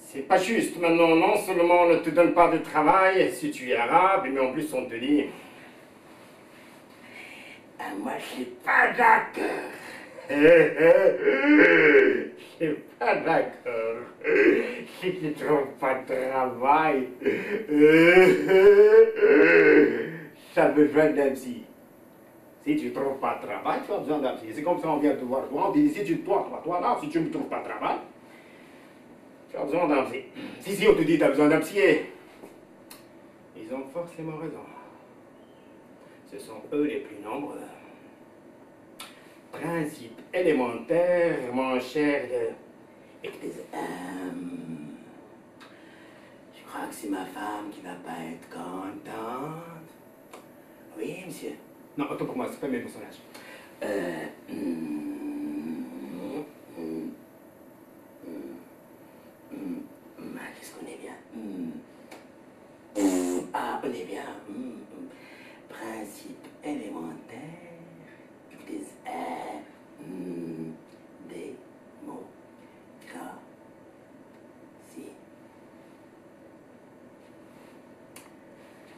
C'est pas juste maintenant, non seulement on ne te donne pas de travail si tu es arabe, mais en plus on te dit... Ah, moi je suis pas d'accord. Je suis pas d'accord. Si tu trouves pas de travail, ça a besoin d'un psy. Si tu trouves pas de travail, tu as besoin d'un psy. C'est comme ça on vient te voir toi, on dit si tu toi là, si tu ne trouves pas de travail, tu as besoin d'un psy. Si on te dit tu as besoin d'un psy, ils ont forcément raison. Ce sont eux les plus nombreux. Principe élémentaire, mon cher Je crois que c'est ma femme qui va pas être contente. Oui, monsieur. Non, autant pour moi, c'est pas mes personnages. Qu'est-ce qu'on est bien? Ah, on est bien. Principe élémentaire.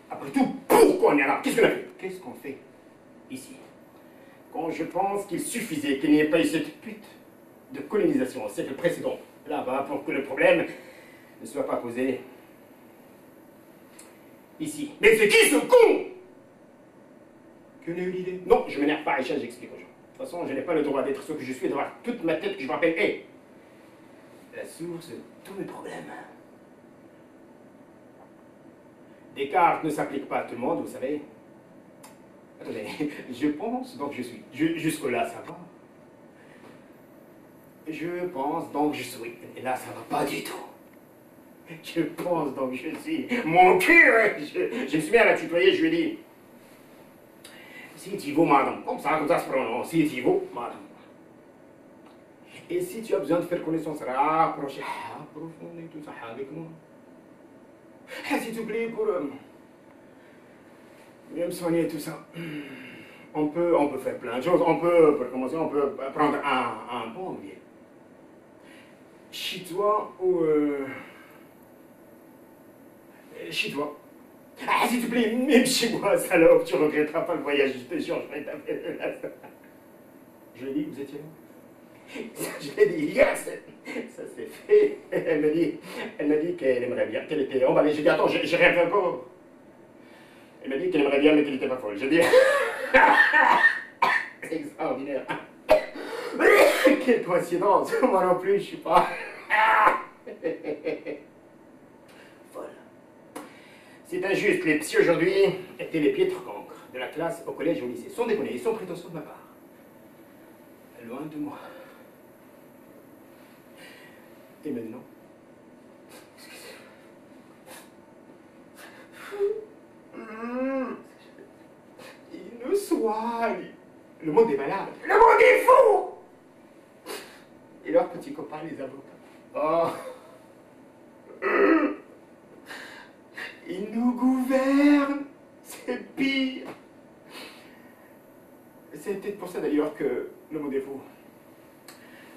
Après tout, pourquoi on est là? Qu'est-ce qu'on a fait? Qu'est-ce qu'on fait ici? Quand je pense qu'il suffisait qu'il n'y ait pas eu cette pute de colonisation au siècle précédent, là-bas, pour que le problème ne soit pas posé ici. Mais c'est qui ce con? Que n'a eu l'idée? Non, je m'énerve pas, Aïcha, j'explique aux gens. De toute façon, je n'ai pas le droit d'être ce que je suis et d'avoir toute ma tête que je me rappelle. Hé, la source de tous mes problèmes. Descartes ne s'applique pas à tout le monde, vous savez. Attendez, je pense donc je suis. Jusque-là, ça va. Je pense donc je suis. Et là, ça va pas du tout. Je pense donc je suis. Mon cul, je me suis mis à la tutoyer, je lui ai dit. Si tu veux, madame, comme ça se prononce, si tu veux, madame. Et si tu as besoin de faire connaissance, rapprocher, approfondir tout ça avec moi. S'il te plaît, pour me soigner tout ça. On peut faire plein de choses. On peut, pour commencer, on peut prendre un bon billet. Chez toi ou... chez toi. Ah, s'il te plaît, même chez moi, salope, tu regretteras pas le voyage, je te jure, je vais taper là. Je l'ai dit, vous étiez là? Je l'ai dit, yes, ça c'est fait. Elle m'a dit qu'elle aimerait bien, qu'elle était emballée. J'ai dit, attends, j'ai rien fait encore. Elle m'a dit qu'elle aimerait bien, mais qu'elle n'était pas folle. J'ai dit, c'est extraordinaire. Quelle coïncidence, moi non plus, je suis pas... folle. C'est injuste, les psys aujourd'hui étaient les piètres cancres de la classe au collège et au lycée. Sans déconner, ils sont prétentieux de ma part. Loin de moi. Et maintenant? Ils nous soignent. Le monde est malade. Le monde est fou. Et leurs petits copains, les avocats. Oh. Ils nous gouvernent. C'est pire. C'est peut-être pour ça d'ailleurs que le monde est fou.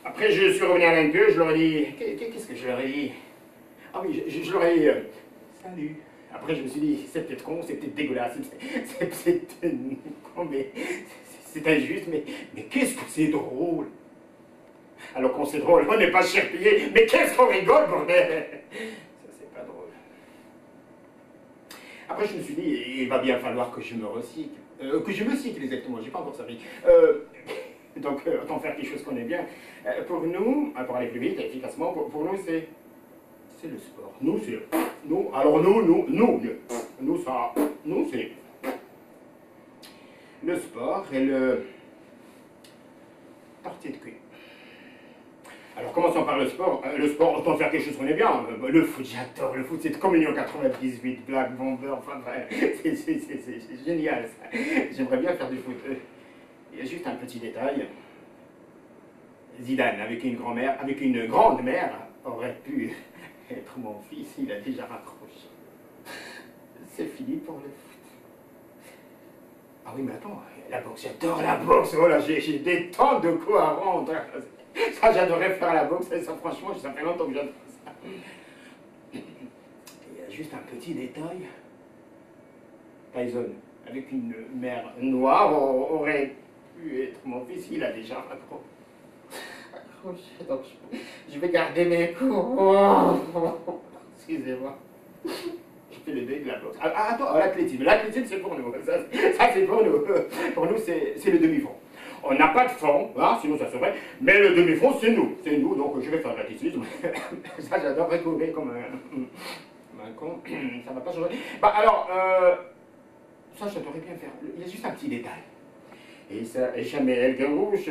Après, je suis revenu à l'un je leur ai dit... Qu'est-ce que je leur ai dit? Ah oui, je leur ai dit... salut. Après, je me suis dit, c'est peut-être con, c'est peut-être dégueulasse, c'est con, mais c'est injuste, mais qu'est-ce que c'est drôle? Alors qu'on c'est drôle, on n'est pas cher payé, mais qu'est-ce qu'on rigole, bordel? Ça, c'est pas drôle. Après, je me suis dit, il va bien falloir que je me recycle. Que je me cycle, exactement, j'ai pas encore servi. Donc, autant faire quelque chose qu'on aime bien. Pour nous, pour aller plus vite, efficacement, pour nous, c'est le sport. Nous, c'est... Nous, alors nous, c'est... Le sport et le... partie de cul. Alors, commençons par le sport. Le sport, autant faire quelque chose qu'on aime bien. Le foot, j'adore le foot. C'est Communion 98, Black Bomber, enfin bref. C'est génial, ça. J'aimerais bien faire du foot. Il y a juste un petit détail. Zidane, avec une grand-mère, avec une grande-mère, aurait pu être mon fils. Il a déjà raccroché. C'est fini pour le foot. Ah oui, mais attends, la boxe, j'adore la boxe. Oh là, j'ai des tonnes de coups à rendre. Ça, j'adorais faire la boxe. Ça, franchement, ça fait longtemps que j'adore ça. Il y a juste un petit détail. Tyson, avec une mère noire, aurait pu être mon fils. Il a déjà accroché. Donc, je vais garder mes coups. Oh, excusez-moi. Je fais le deuil de la boxe. Ah, attends, l'athlétisme. L'athlétisme, c'est pour nous. Ça c'est pour nous. Pour nous, c'est le demi-fond. On n'a pas de fond, hein, sinon ça serait. Mais le demi-fond, c'est nous. C'est nous, donc je vais faire l'athlétisme. Ça, j'adore rigoler comme un con. Ça va pas changer. Bah, alors, ça, j'adorerais bien faire. Il y a juste un petit détail. Et ça, et jamais El Garouche,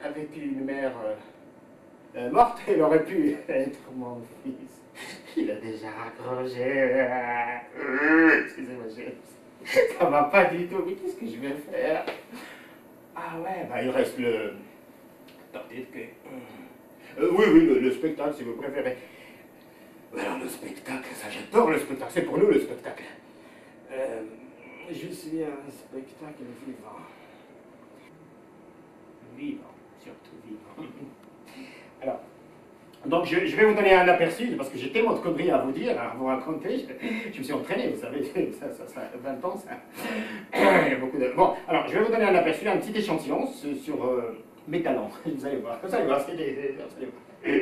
avec une mère morte, elle aurait pu être mon fils. Il a déjà raccroché. Excusez-moi, ça va pas du tout. Mais qu'est-ce que je vais faire? Ah ouais, bah il reste le... Attendez, oui, le spectacle, si vous préférez. Alors, le spectacle, ça, j'adore le spectacle. C'est pour nous, le spectacle. Je suis un spectacle vivant. Vivant, surtout vivant. Alors... Donc je vais vous donner un aperçu, parce que j'ai tellement de conneries à vous dire, à vous raconter. Je me suis entraîné, vous savez, ça 20 ans, ça. Il y a beaucoup de... Bon, alors je vais vous donner un aperçu, un petit échantillon sur mes talents. Vous allez voir, vous allez voir, vous allez voir.